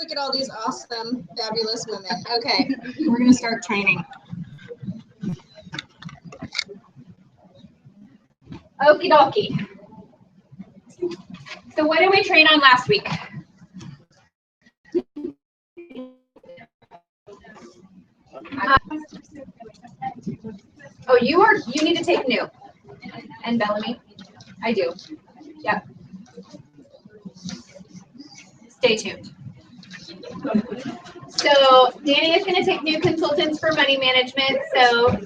Look at all these awesome, fabulous women. Okay, we're going to start training. Okie dokie. So what did we train on last week? Oh, you need to take new. And Bellamy? I do. Yep. Stay tuned. So Danny is going to take new consultants for money management. So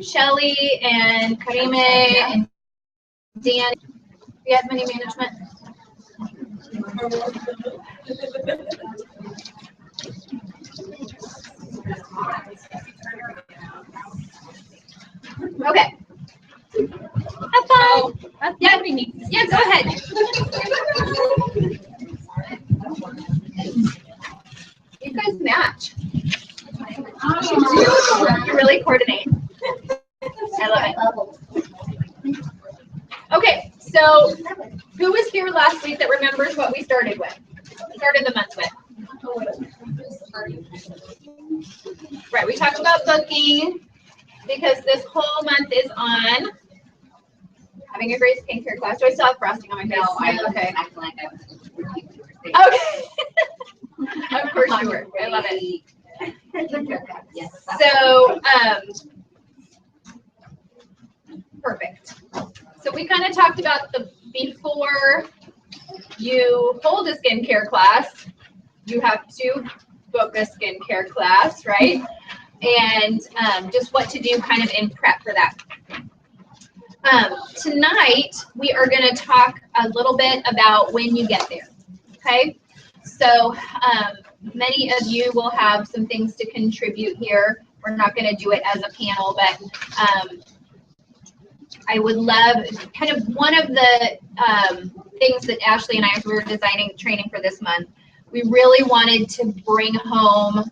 Shelly and Karime and Dan, you have money management? Okay. Have fun. Yeah, go ahead. You guys match. You really coordinate. I love it. Okay, so who was here last week that remembers what we started with? Started the month with? Right, we talked about booking because this whole month is on having a great skincare class. Do I still have frosting on my face? No, okay. I feel like I was. Okay. Of course you were. I love it. Yes. So, perfect. So we kind of talked about the before you hold a skincare class, you have to book a skincare class, right? And just what to do kind of in prep for that. Tonight, we are going to talk a little bit about when you get there, okay? So many of you will have some things to contribute here. We're not going to do it as a panel, but I would love, kind of one of the things that Ashley and I, as we were designing training for this month, we really wanted to bring home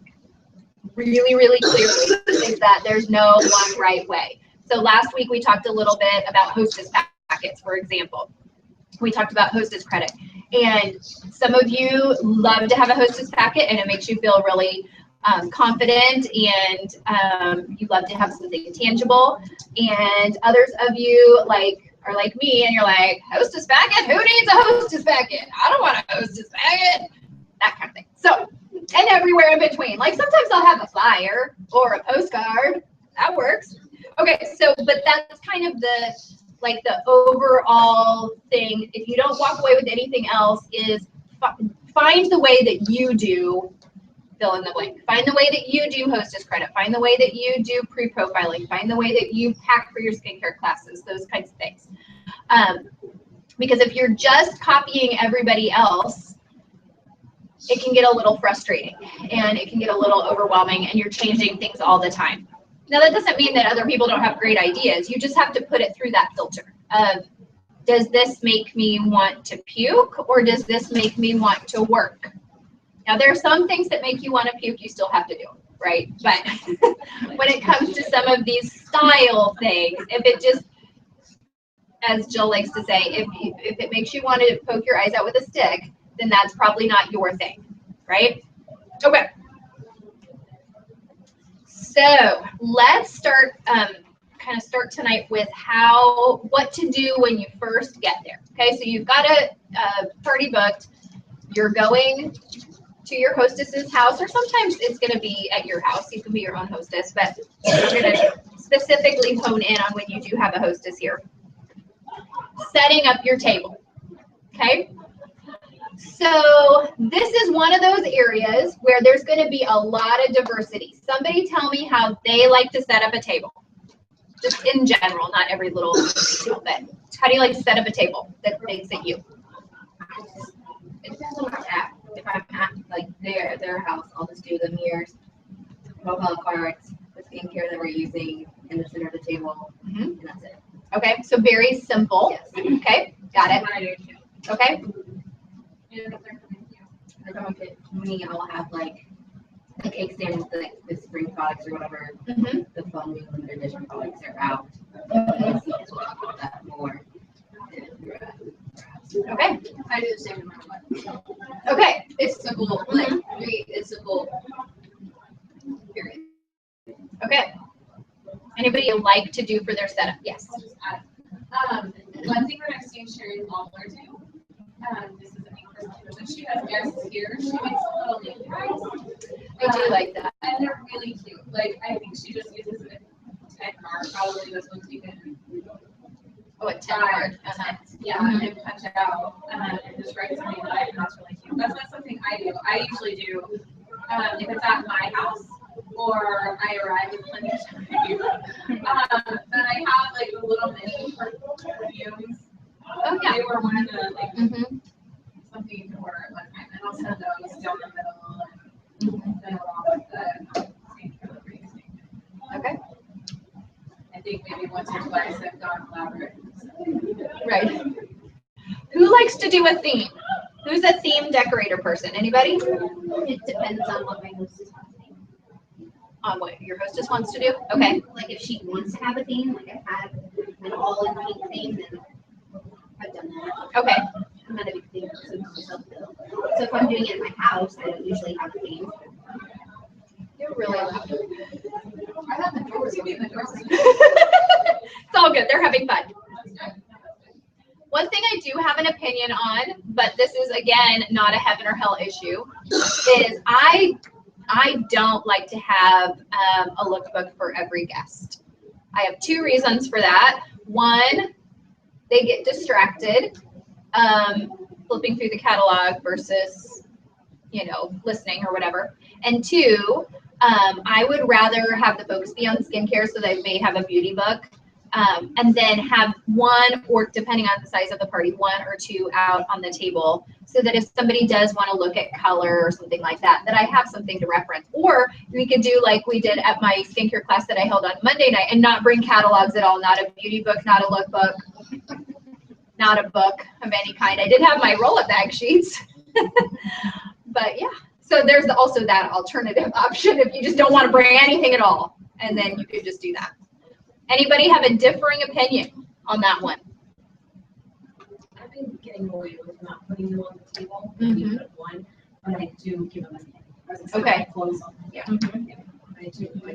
really, really clearly is that there's no one right way. So last week we talked a little bit about hostess packets, for example. We talked about hostess credit. And some of you love to have a hostess packet and it makes you feel really confident and you love to have something tangible. And others of you are like me and you're like, hostess packet? Who needs a hostess packet? I don't want a hostess packet. That kind of thing. So, and everywhere in between. Like sometimes I'll have a flyer or a postcard. That works. Okay, so, but that's kind of the overall thing. If you don't walk away with anything else, is find the way that you do fill in the blank. Find the way that you do hostess credit. Find the way that you do pre-profiling. Find the way that you pack for your skincare classes, those kinds of things. Because if you're just copying everybody else, it can get a little frustrating and it can get a little overwhelming and you're changing things all the time. Now, that doesn't mean that other people don't have great ideas. You just have to put it through that filter of, does this make me want to puke or does this make me want to work? Now, there are some things that make you want to puke, you still have to do, right? But when it comes to some of these style things, if it just, as Jill likes to say, if it makes you want to poke your eyes out with a stick, then that's probably not your thing, right? Okay. So let's start, kind of start tonight with what to do when you first get there. Okay, so you've got a party booked. You're going to your hostess's house, or sometimes it's going to be at your house. You can be your own hostess, but we're going to specifically hone in on when you do have a hostess here. Setting up your table. Okay. So this is one of those areas where there's going to be a lot of diversity. Somebody tell me how they like to set up a table. Just in general, not every little detail, but how do you like to set up a table that makes it you? It depends on where I'm at. If I'm at like their house, I'll just do the mirrors, profile cards, the skincare that we're using in the center of the table, and that's it. Okay, so very simple. Yes. Okay, got it. I do too. Okay. If I'm with me, I'll have like the cake stands, the spring products or whatever. The fun new limited edition products are out. That more. Okay. I do the same no matter what. Okay. It's simple. Like anybody like to do for their setup? Yes. I'll just add. One thing that I've seen Sherry Lawler do, this is an English too, but she has guests here. She makes a little name tags. I do like that. And they're really cute. Like, I think she just uses a 10 card. Probably this one's even. Oh, a 10 card. Yeah, and punch it out and just write something that I think that's really cute. That's not something I do. I usually do if it's at my house or I arrive with plenty of time. Then I have like the little mini perfumes. Oh yeah. They were one of the like Mm-hmm. something you can order at one time, and I'll send those down the middle and then along with the skincare that we're using. Okay. I think maybe once or twice I've gone elaborate. Right. Who likes to do a theme? Who's a theme decorator person? Anybody? It depends on what my hostess wants to do. On what your hostess wants to do? Okay. Like if she wants to have a theme, like I had an all in pink theme, then I've done that. Okay. I'm not a big theme person myself though. So if I'm doing it at my house, I don't usually have a theme. You're really loud. I have the doors. You mean the doors? It's all good. They're having fun. One thing I do have an opinion on, but this is again not a heaven or hell issue, is I don't like to have a lookbook for every guest. I have two reasons for that. One, they get distracted flipping through the catalog versus, listening or whatever. And two, I would rather have the focus be on skincare, so they may have a beauty book. And then have one, or depending on the size of the party, one or two out on the table, so that if somebody does want to look at color or something like that, that I have something to reference. Or we could do like we did at my skincare class that I held on Monday night and not bring catalogs at all, not a beauty book, not a lookbook, not a book of any kind. I did have my roll-up bag sheets. But yeah, so there's also that alternative option if you just don't want to bring anything at all, and then you could just do that. Anybody have a differing opinion on that one? I've been getting away with not putting them on the table. Mhm. Maybe put one, but I do give them a name. Okay. Close on. Yeah. I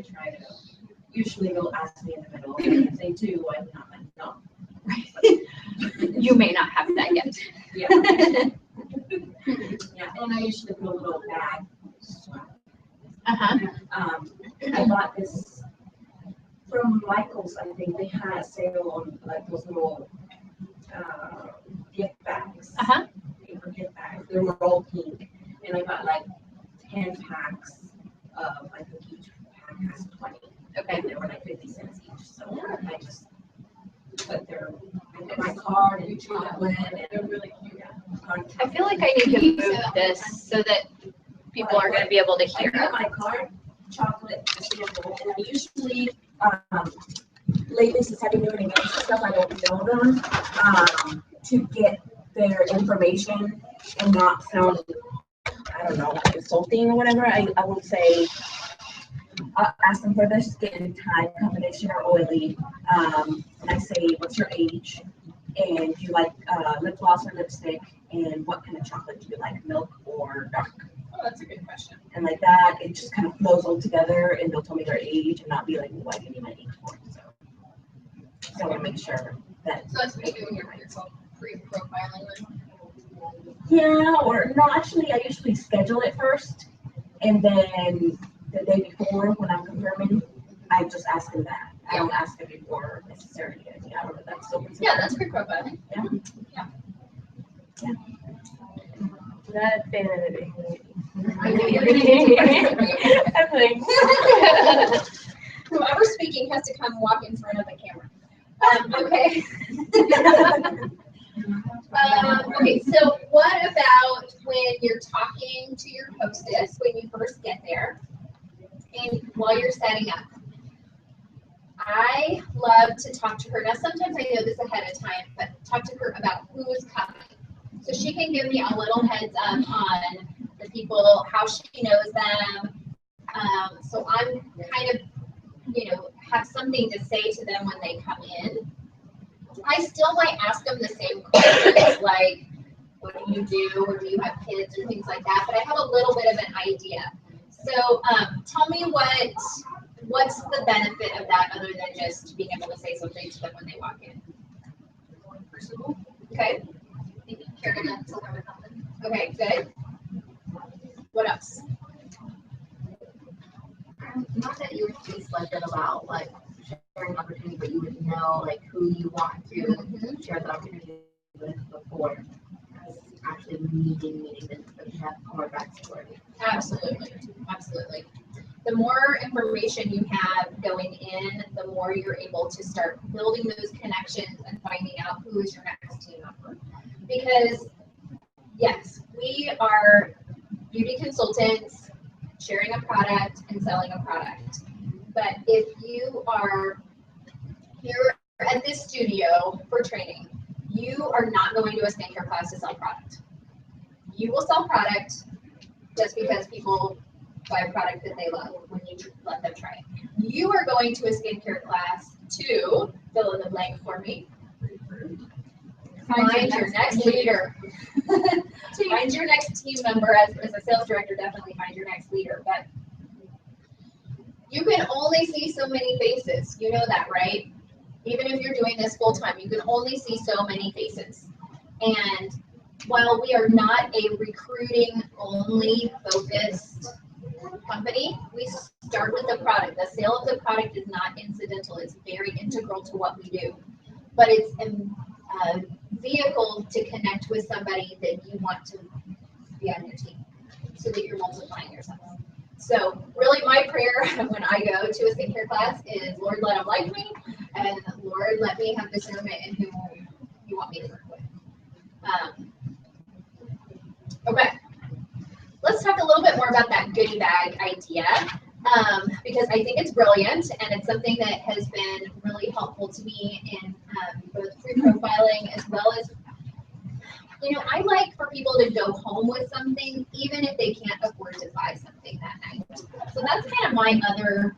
try to. Usually they'll ask me in the middle, and if they do, I'm not like, no. You may not have that yet. Yeah. Yeah, and I usually put a little bag. Uh-huh. I bought this from Michael's. I think they had a sale on like those little gift bags. Uh-huh. Paper gift bags. They were all pink, and I got like 10 packs of. I think each pack has 20. Okay. And they were like 50 cents each. So I just put my card and chocolate, and they're really cute. I feel like I need to move this so that people are going to be able to I hear. got my card, chocolate, sample, and I usually, lately since I've been doing events and stuff, I don't know them, to get their information and not sound, I don't know, insulting or whatever. I will say, ask them for their skin type, combination or oily. And I say, what's your age? And do you like lip gloss or lipstick? And what kind of chocolate do you like, milk or dark? Oh, that's a good question. And like that, it just kind of flows all together, and they'll tell me their age and not be like, why do you need my age for? So I want to make sure that. So that's maybe when you're yourself pre-profiling them. Yeah, or no, actually, I usually schedule it first, and then the day before when I'm confirming, I just ask them that. I don't ask them before necessarily. I don't know if that's still considered. Yeah, that's pre-profiling. Not vanity. Whoever's speaking has to come walk in front of the camera. Okay. Okay, so what about when you're talking to your hostess when you first get there and while you're setting up? I love to talk to her. Now, sometimes I know this ahead of time, but talk to her about who's coming. So she can give me a little heads up on the people, how she knows them. So I'm kind of, have something to say to them when they come in. I still might ask them the same questions, like, what do you do, or do you have kids, or things like that, but I have a little bit of an idea. So tell me what what's the benefit of that other than just being able to say something to them when they walk in? Personal. Okay. Maybe caring enough to learn about them. Okay, good. What else? Not that you would be selected about like sharing opportunity, but you would know like who you want to share the opportunity with before actually meeting them, but you have more backstory. Absolutely, absolutely. The more information you have going in, the more you're able to start building those connections and finding out who is your next team member. Because yes, we are beauty consultants sharing a product and selling a product. But if you are here at this studio for training, you are not going to a skincare class to sell product. You will sell product just because people buy a product that they love when you let them try it. You are going to a skincare class to fill in the blank for me. Find your next leader. Find your next team member. As a sales director, definitely find your next leader. But you can only see so many faces. You know that, right? Even if you're doing this full time, you can only see so many faces. And while we are not a recruiting only focused company, we start with the product. The sale of the product is not incidental. It's very integral to what we do. But it's a vehicle to connect with somebody that you want to be on your team so that you're multiplying yourself. So really my prayer when I go to a skincare class is, Lord, let them like me, and Lord, let me have discernment in who you want me to work with. Okay, let's talk a little bit more about that goodie bag idea, because I think it's brilliant, and it's something that has been really helpful to me in both pre-profiling as well as, you know, I like for people to go home with something, even if they can't afford to buy something that night. So that's kind of my other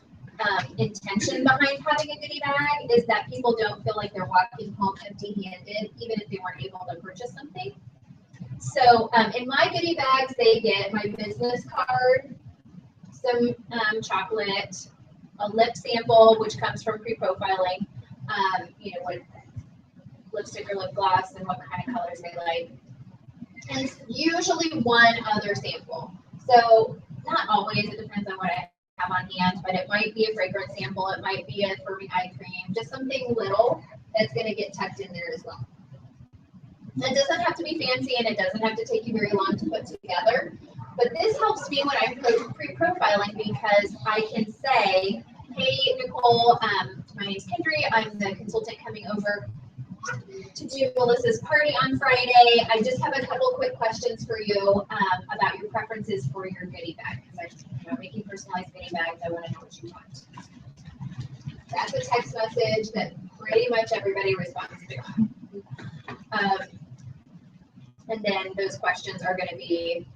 intention behind having a goodie bag, is that people don't feel like they're walking home empty-handed, even if they weren't able to purchase something. So in my goodie bags, they get my business card, some chocolate, a lip sample, which comes from pre-profiling, you know, what lipstick or lip gloss and what kind of colors they like, and usually one other sample. So not always, it depends on what I have on hand, but it might be a fragrance sample, it might be a firming eye cream, just something little that's going to get tucked in there as well. It doesn't have to be fancy, and it doesn't have to take you very long to put together, but this helps me when I'm pre-profiling, because I can say, hey, Nicole, my name's Kendry, I'm the consultant coming over to do Melissa's party on Friday. I just have a couple quick questions for you about your preferences for your goodie bag, because I'm making personalized goodie bags. I want to know what you want. That's a text message that pretty much everybody responds to. And then those questions are going to be,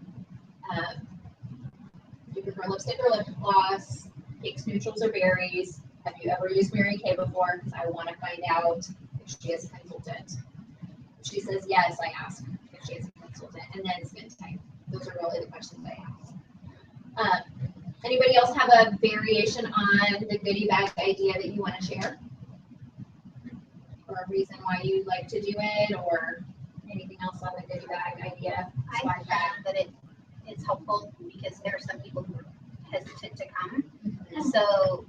do you prefer lipstick or lip gloss, cakes, neutrals, or berries? Have you ever used Mary Kay before? Because I want to find out if she is a consultant. If she says yes, I ask if she is a consultant, and then skin type. Those are really the questions I ask. Anybody else have a variation on the goodie bag idea that you want to share? Or a reason why you like to do it, or anything else on the goodie bag idea? I find that it's helpful because there are some people who are hesitant to come. So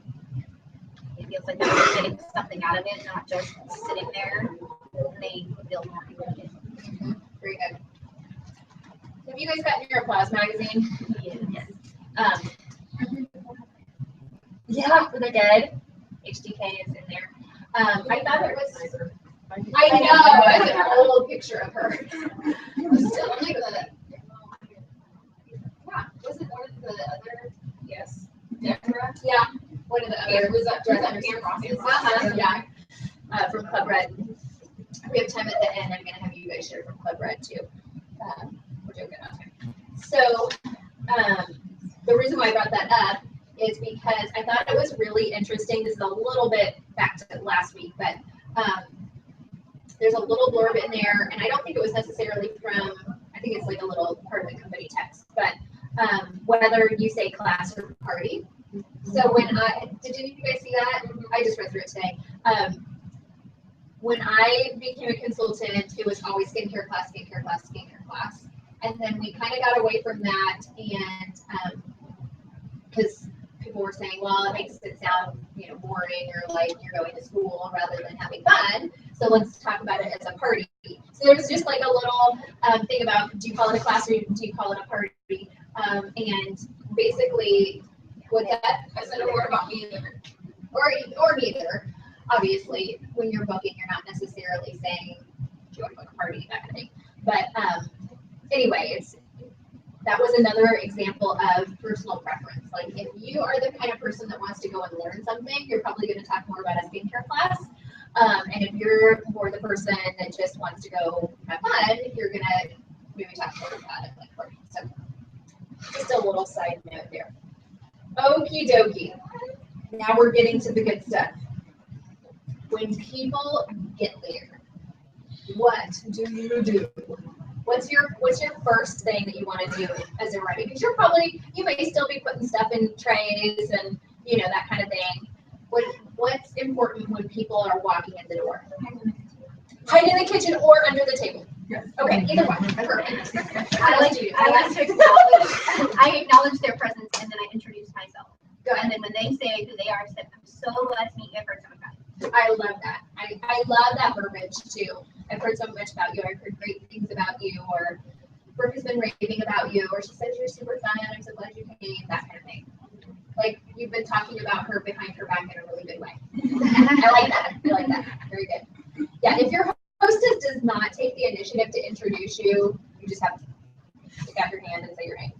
it feels like they're getting something out of it, not just sitting there. And they feel more included. Very good. Have you guys gotten your Applause magazine? Yes. Yeah, for the dead. HDK is in there. I thought it was. I know, it's an old picture of her. Still, like yeah, was it one of the other? Yes. Deborah? Yeah, one of the other. Was that Pam? Yeah. From Club Red. We have time at the end. I'm going to have you guys share from Club Red too. We're doing good on time. So, the reason why I brought that up is because I thought it was really interesting. This is a little bit back to last week, but there's a little blurb in there, and I don't think it was necessarily from, I think it's like a little part of the company text, but whether you say class or party, So when did any of you guys see that? I just read through it today. When I became a consultant, it was always skincare class, skincare class, skincare class. And then we kind of got away from that, and because people were saying, well, it makes it sound, boring, or like you're going to school rather than having fun. So let's talk about it as a party. So there was just like a little thing about, do you call it a class or do you call it a party? And basically, what that I said, or about neither, or neither. Obviously, when you're booking, you're not necessarily saying, do you want to book a party, that kind of thing. But anyway, that was another example of personal preference. Like if you are the kind of person that wants to go and learn something, you're probably going to talk more about a skincare class. And if you're more the person that just wants to go have fun, you're going to maybe talk more about it like party. So just a little side note there. Okie dokie. Now we're getting to the good stuff. When people get there, what do you do? What's your first thing that you want to do as a writer? Because you may still be putting stuff in trays and that kind of thing. What's important when people are walking in the door? Hide in the kitchen or under the table. Yes. Okay, either one. I acknowledge their presence and then I introduce myself. Good. And then when they say who they are, I say, I'm so glad to meet you. I've heard so much about you. I love that. I love that verbiage too. I've heard so much about you. I've heard great things about you, or Brooke has been raving about you, or she says you're super fun. I'm so glad you came. That kind of thing. Like you've been talking about her behind her back in a really good way. I like that. I like that. Very good. Yeah. If your hostess does not take the initiative to introduce you, you just have to stick out your hand and say your name.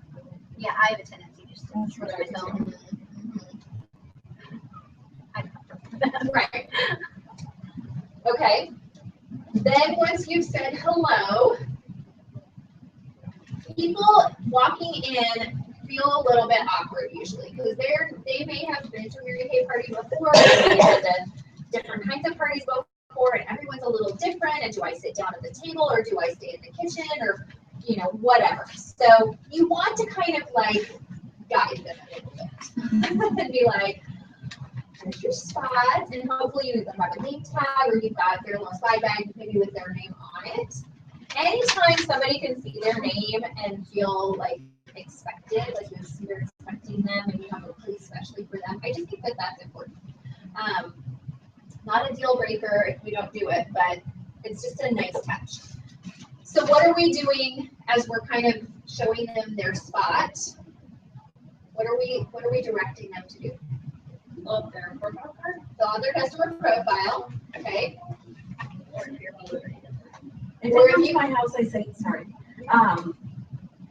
Yeah, I have a tendency just to shrug myself. Right. Okay. Then once you've said hello, people walking in feel a little bit awkward usually because they may have been to a Mary Kay party before, they've been to different kinds of parties before, and everyone's a little different. And do I sit down at the table or do I stay in the kitchen or whatever? So you want to kind of like guide them a little bit and be like, here's your spot, and hopefully you either have a name tag or you've got their little slide bag maybe with their name on it. Anytime somebody can see their name and feel like expected, like you're expecting them and you have a place especially for them, I just think that that's important. Not a deal breaker if we don't do it, but it's just a nice touch. So what are we doing as we're kind of showing them their spot? What are we directing them to do? Fill out their profile card. Fill out their customer profile. Okay. If they come to my house, I say, sorry.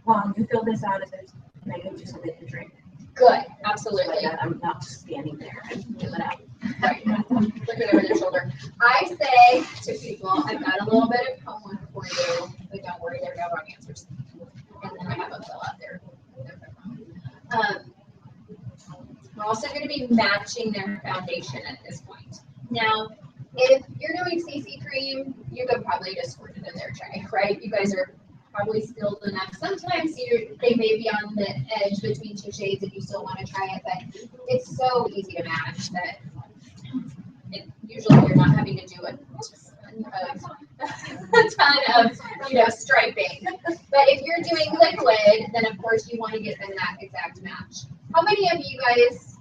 Well, you fill this out, and I give you something to drink. Good. Absolutely. Like that, I'm not just standing there and fill it out. Right. Looking over their shoulder. I say to people, I've got a little bit of homework for you, but don't worry, there are no wrong answers. And then I have them fill out their profile. We're also going to be matching their foundation at this point. Now, if you're doing CC cream, you could probably just squirt it in their tray, right? You guys are probably skilled enough. Sometimes they may be on the edge between two shades if you still want to try it, but it's so easy to match that usually you're not having to do a ton of striping. But if you're doing liquid, then of course you want to get them that exact match. How many of you guys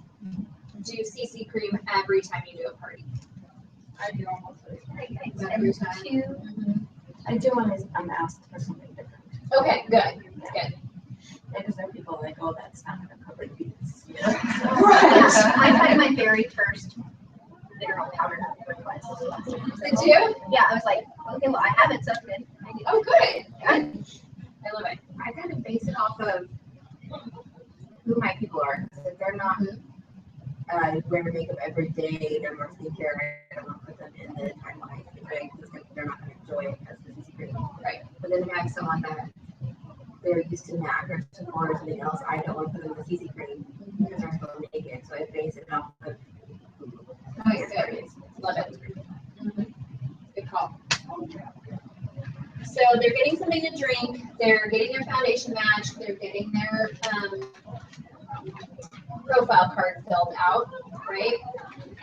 do CC cream every time you do a party? I do almost Every time. I do when I'm asked for something different. Okay, good. Good. Because there are people like, oh, that's not going to cover these. I tried my very first mineral powder request. Did you? Yeah, I was like, okay, well, I have it, so good. Oh, good. Good. I love it. I kind of base it off of who my people are. So if they're not wearing makeup every day, they're more skincare, I don't want to put them in the timeline, right? Because they're not going to enjoy it as the CC cream. Right. But then if I have someone that they're used to MAC or Sephora or something else, I don't want to put them in the CC cream because they're still naked. So I base it off of Nice. Good. Love it. Good call. So they're getting something to drink, they're getting their foundation matched, they're getting their profile card filled out, right?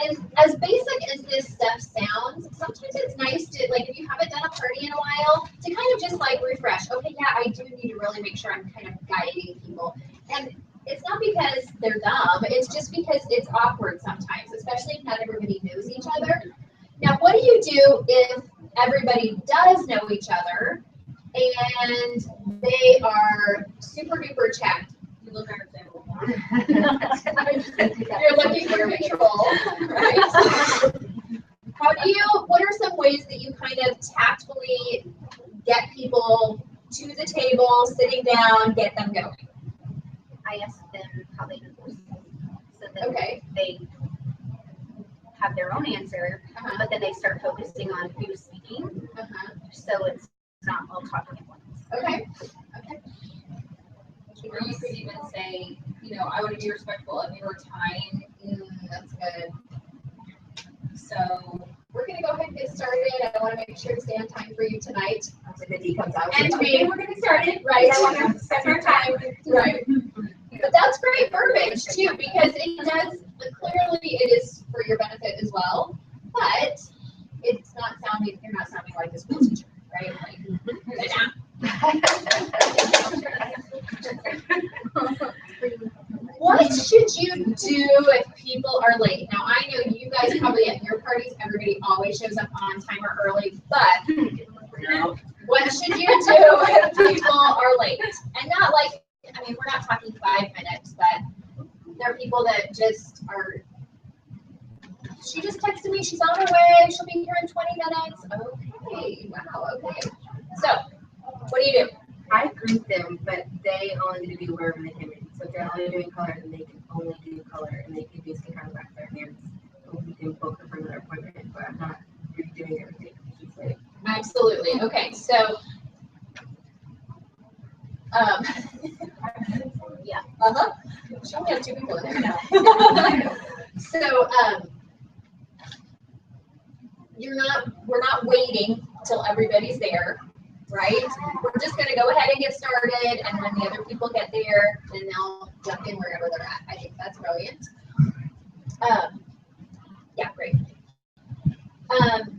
And as basic as this stuff sounds, sometimes it's nice to, like, if you haven't done a party in a while, to kind of just like refresh. Okay, yeah, I do need to really make sure I'm kind of guiding people. And it's not because they're dumb, it's just because it's awkward sometimes, especially if not everybody knows each other. Now, what do you do if everybody does know each other and they are super duper chatty? You look at them. You're looking for control, right? What are some ways that you kind of tactfully get people to the table, sitting down, get them going? I asked them how they do this. So that Okay. they have their own answer, but then they start focusing on who's speaking. So it's not all talking at once. Okay. Or you could even say, you know, I want to be respectful of your time. That's good. So We're gonna go ahead and get started. I want to make sure to stay on time for you tonight. When the D comes out. And okay, me. we're gonna start it. Right. I want to spend our time. Right. But that's great verbiage too, because it does, clearly it is for your benefit as well, but it's not sounding, you're not sounding like a school teacher, right? What should you do if people are late? Now, I know you guys probably at your parties, everybody always shows up on time or early, but what should you do if people are late? And not like, I mean, we're not talking 5 minutes, but there are people that just are, she just texted me, she's on her way, she'll be here in 20 minutes. Okay, wow, okay. So, what do you do? I group them, but they only get to do wherever they come in. So if they're only doing color, then they can only do color, and they can just kind of back their hands. We can book her for another appointment, but I'm not redoing everything. She's like, Absolutely. Okay, so, Yeah. She only has 2 people in there now. So, we're not waiting till everybody's there, right? We're just gonna go ahead and get started, and when the other people get there, then they'll jump in wherever they're at. I think that's brilliant. Yeah, great.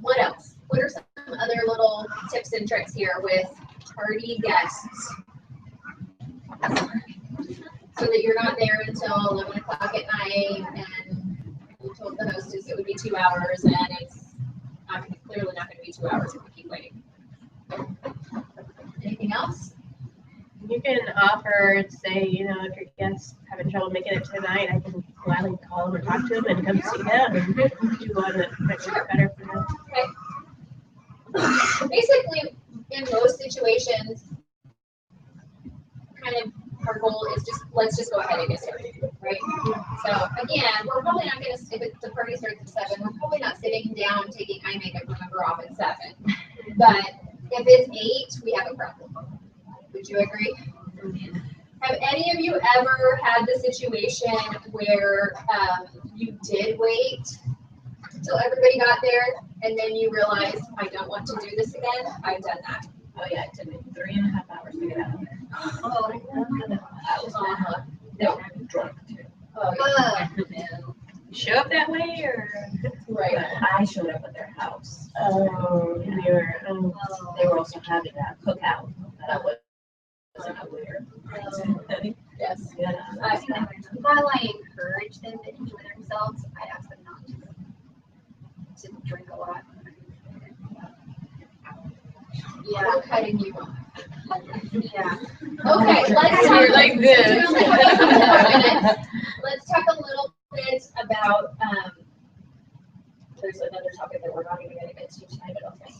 What else? What are some other little tips and tricks here with party guests? So that you're not there until 11 o'clock at night, and you told the hostess it would be 2 hours, and it's clearly not gonna be 2 hours if we keep waiting. Anything else? You can offer, say, you know, if your guest's having trouble making it tonight, I can gladly call them or talk to them and come see them and do one that makes it better for them. Okay. Basically, in most situations, kind of our goal is just, let's just go ahead and get started, right? So again, we're probably not gonna, if the party starts at 7, we're probably not sitting down taking eye makeup remover off at 7. But if it's 8, we have a problem. Would you agree? Have any of you ever had the situation where you did wait till everybody got there and then you realized, I don't want to do this again? I've done that. Oh, yeah, it took me 3.5 hours to get out of there. Oh, That was awful. No. Drunk. oh, yeah. You show up that way or? Right. I showed up at their house. Oh, we were, They were also having a cookout that I wasn't aware. Yes. yeah. While I encourage them to enjoy themselves, I ask them not to drink a lot. Yeah, We're cutting you off. yeah. Okay, let's talk. You're like this. We only have a couple more minutes. Let's talk a little bit about, there's another topic that we're not even gonna get to tonight, I don't think.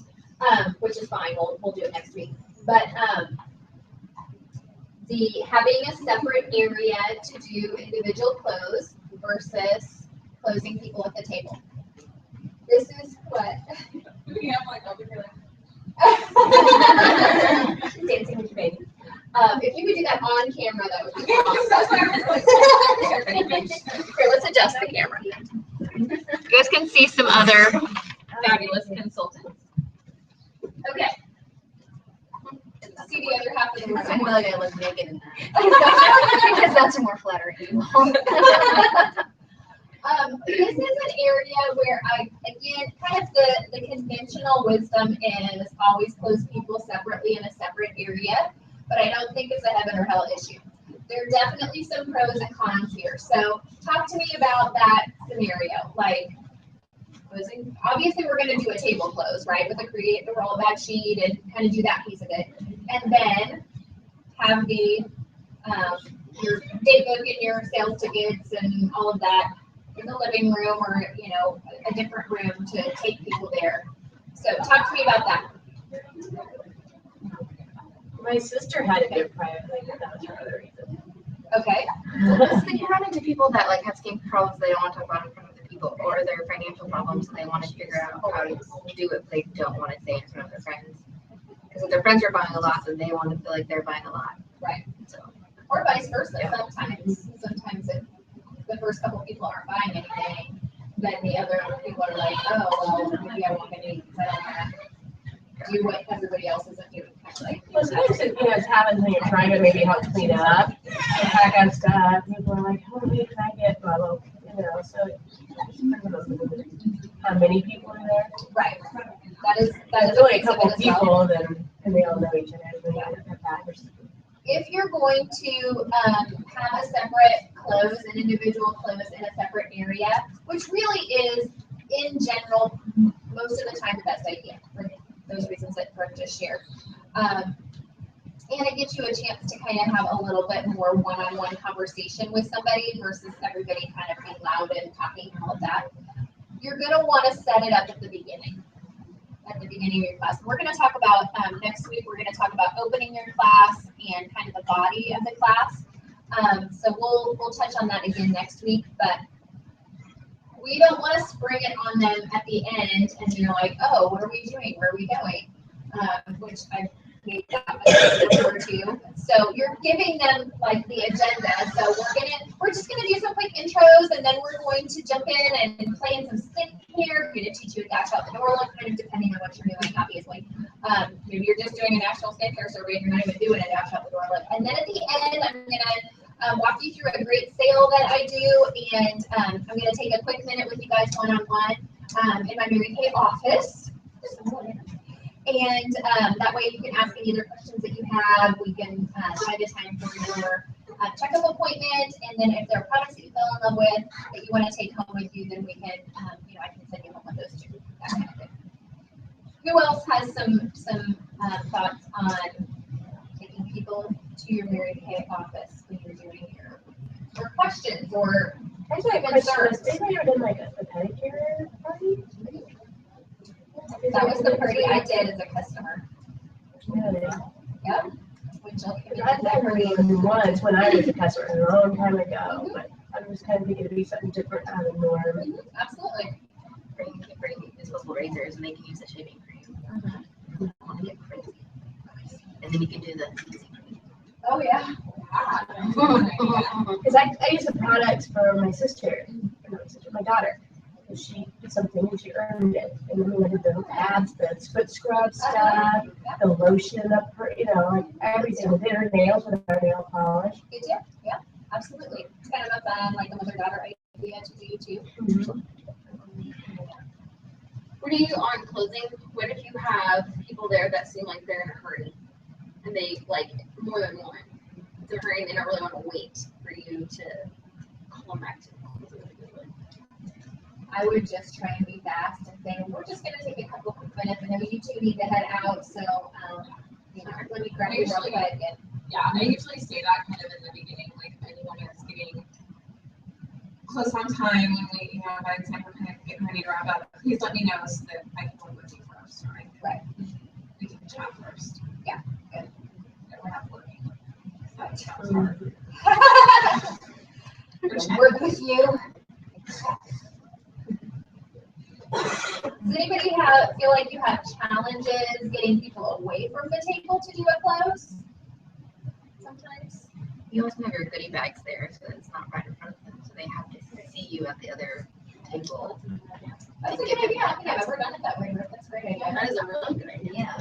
Which is fine, we'll do it next week. But, the having a separate area to do individual close versus closing people at the table. This is what. we have like over here. Dancing with your baby. If you could do that on camera, that would be awesome. Here, let's adjust the camera. You guys can see some other fabulous consultants. Okay. See see the other half of the room. I feel like I look naked in that. Because that's more flattering. This is an area where again, kind of the conventional wisdom is always close people separately in a separate area, but I don't think it's a heaven or hell issue. There are definitely some pros and cons here. So talk to me about that scenario. Like, obviously we're going to do a table close, right? With create the roll back sheet and kind of do that piece of it. And then have the your date book and your sales tickets and all of that in the living room or, a different room to take people there. So talk to me about that. My sister had to do it privately, but that was for other reasons. Okay. So you run into people that like have skin problems they don't want to talk about in front of the people, or their financial problems and they want to figure out how to do it, but they don't want to say it in front of their friends. Because if their friends are buying a lot, then they want to feel like they're buying a lot. Right. So. Or vice versa. Sometimes if the first couple people aren't buying anything, then the other people are like, oh, well, maybe I won't get any because I don't want to do what everybody else isn't doing. Well, sometimes it happens when you're trying to maybe help clean up and pack up stuff. People are like, oh, wait, can I get blah, blah, so it just depends on how many people are there. Right. That is only a couple of people, then, and they all know each other. Then you have that or something. If you're going to have a separate close, an individual close in a separate area, which really is, in general, most of the time the best idea for those reasons that Brooke just shared. And it gives you a chance to kind of have a little bit more one-on-one conversation with somebody versus everybody kind of being loud and talking and all of that. You're going to want to set it up at the beginning of your class. We're going to talk about, next week, we're going to talk about opening your class and kind of the body of the class. So we'll touch on that again next week, but we don't want to spring it on them at the end and you're like, oh, what are we doing? Where are we going? Which I hate that or two. So you're giving them like the agenda. So we're just gonna do some quick intros and then we're going to jump in and play in some skincare. We're gonna teach you a dash out the door look, kind of depending on what you're doing, obviously. Maybe you're just doing a national skincare survey and you're not even doing a dash out the door look. And then at the end, I'm gonna walk you through a great sale that I do, and I'm going to take a quick minute with you guys one-on-one in my Mary Kay office. And that way you can ask any other questions that you have. We can try the time for your checkup appointment, and then if there are products that you fell in love with that you want to take home with you, then we can, I can send you home with those too. That kind of thing. Who else has some thoughts on taking people to your Mary Kay office when you're doing your questions or Actually, concerns? Have you ever done like a pedicure party? That was the party I did as a customer. Really? Yep. Which I've never even once when I was a customer a long time ago, but I was kind of thinking it'd be something different out of the norm. Absolutely. Bring disposable razors and they can use the shaving cream. I want to get crazy. And then you can do the easy cream. Oh yeah. Because I use the products for my sister, my daughter. She did something and she earned it. And then we did the pads, the foot scrub stuff, the lotion up her, like everything. We did her nails with our nail polish. You do? Yeah, absolutely. It's kind of a fun, like a mother-daughter idea to do too. Mm-hmm. What do you on closing? What if you have people there that seem like they're in a hurry and they like more than one? They're hurrying, they don't really want to wait for you to call them back to I would just try and be fast and say, we're just going to take a couple quick minutes. I know you two need to head out, so let me grab you real quick. Yeah, I usually say that kind of in the beginning, like if anyone is getting close on time when we, by the time we're kind of getting ready to wrap up, please let me know so that I can work with you first, right? Right. We can chat first. Yeah, good. That we're not working. That sounds hard. Work with you. Does anybody feel like you have challenges getting people away from the table to do a close? Sometimes. You also have your goodie bags there, so it's not right in front of them, so they have to see you at the other table. That's a good idea. I've never done it that way, but that's a great idea. That is a really good idea.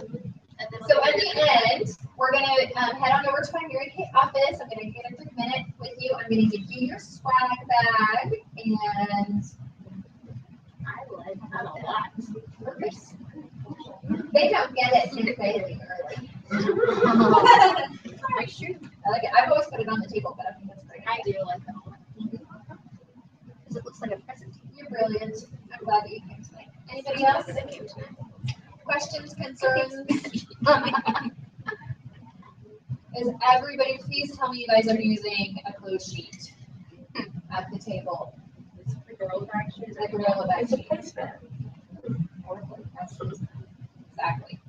And then So at the end, we're gonna head on over to my Mary Kay office. I'm gonna get a quick minute with you. I'm gonna give you your swag bag and I like that a lot. they don't get it if they leave early. I sure, I like it. I've always put it on the table, but I think that's great. I do like that a lot. Because it looks like a present. You're brilliant. I'm glad that you came tonight. Anybody else? Questions, concerns? Is everybody, please tell me you guys are using a closed sheet at the table. It's a gorilla bag sheet. It's like a gorilla bag It's a sheet. placement. Exactly.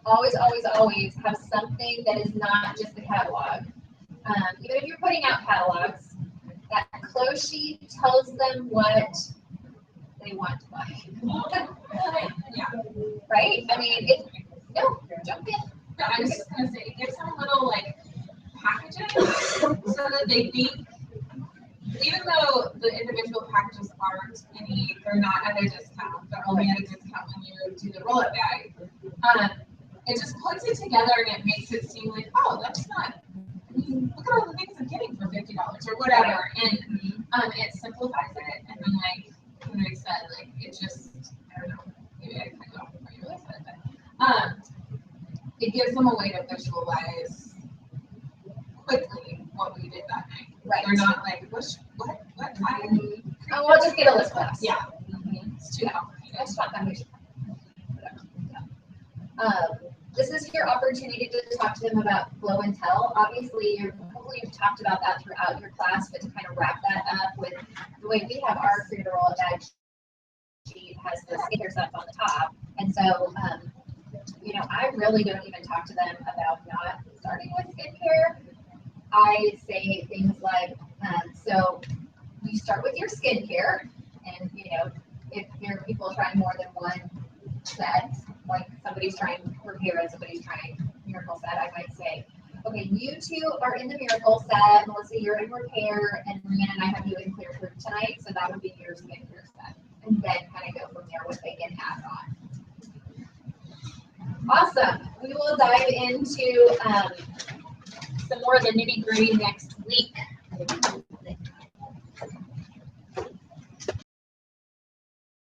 Always, always, always have something that is not just the catalog. Even if you're putting out catalogs, that closed sheet tells them what they want to buy. Yeah. Right? I mean, no, jump in. No, I was just gonna say, it gives them little like packages so that they think, even though the individual packages aren't they're not at a discount, they're only at a discount when you do the roll-up bag. It just puts it together and it makes it seem like, oh, that's not, I mean, look at all the things I'm getting for $50 or whatever. And it simplifies it. And then like Henry said, like it just, I don't know, maybe I kind of got what you really said, but it gives them a way to visualize quickly what we did that night. Right. They're not like, what? Oh, we'll just get a list class. Yeah. It's too complicated. That's not foundation. This is your opportunity to talk to them about flow and tell. Obviously, hopefully you've talked about that throughout your class, but to kind of wrap that up with the way we have our Create a Roll-Up Bag sheet has the skincare stuff on the top. And so, I really don't even talk to them about not starting with skincare. I say things like, so you start with your skincare, and if there are people trying more than one set, like somebody's trying Repair and somebody's trying Miracle Set, I might say, okay, you two are in the Miracle Set, Melissa, you're in Repair, and Rhiannon and I have you in Clear Fruit tonight, so that would be your skincare set. And then kind of go from there what they can add on. Awesome. We will dive into some more of the nitty-gritty next week.